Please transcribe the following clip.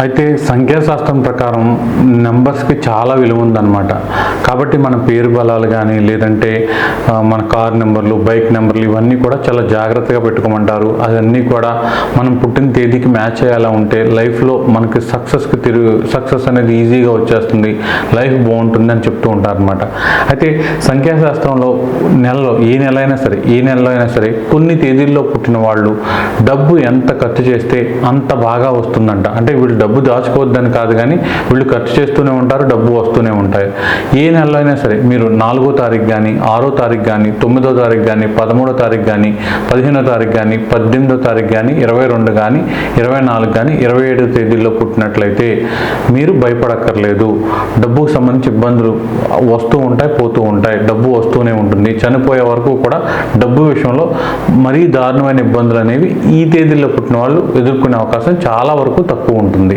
అయితే సంఖ్యాశాస్త్రం ప్రకారం నెంబర్స్కి చాలా విలువ ఉందన్నమాట. కాబట్టి మన పేరు బలాలు కానీ లేదంటే మన కార్ నెంబర్లు, బైక్ నెంబర్లు ఇవన్నీ కూడా చాలా జాగ్రత్తగా పెట్టుకోమంటారు. అవన్నీ కూడా మనం పుట్టిన తేదీకి మ్యాచ్ అయ్యేలా ఉంటే లైఫ్లో మనకి సక్సెస్ అనేది ఈజీగా వచ్చేస్తుంది, లైఫ్ బాగుంటుంది అని చెప్తూ ఉంటారు అనమాట. అయితే సంఖ్యాశాస్త్రంలో ఏ నెల అయినా సరే కొన్ని తేదీల్లో పుట్టిన వాళ్ళు డబ్బు ఎంత ఖర్చు చేస్తే అంత బాగా వస్తుందంట. అంటే వీళ్ళు డబ్బు దాచుకోవద్దని కాదు, కానీ వీళ్ళు ఖర్చు చేస్తూనే ఉంటారు, డబ్బు వస్తూనే ఉంటాయి. ఏ నెలలో అయినా సరే మీరు 4వ తారీఖు కానీ, 6వ తారీఖు కానీ, 9వ తారీఖు కానీ, 13వ తారీఖు కానీ, 15వ తారీఖు కానీ, 18వ తారీఖు కానీ, 22 కానీ, 24 కానీ, 27 తేదీల్లో పుట్టినట్లయితే మీరు భయపడక్కర్లేదు. డబ్బుకు సంబంధించి ఇబ్బందులు వస్తూ ఉంటాయి, పోతూ ఉంటాయి, డబ్బు వస్తూనే ఉంటుంది. చనిపోయే వరకు కూడా డబ్బు విషయంలో మరీ దారుణమైన ఇబ్బందులు అనేవి ఈ తేదీల్లో పుట్టిన వాళ్ళు ఎదుర్కొనే అవకాశం చాలా వరకు తక్కువ ఉంటుంది.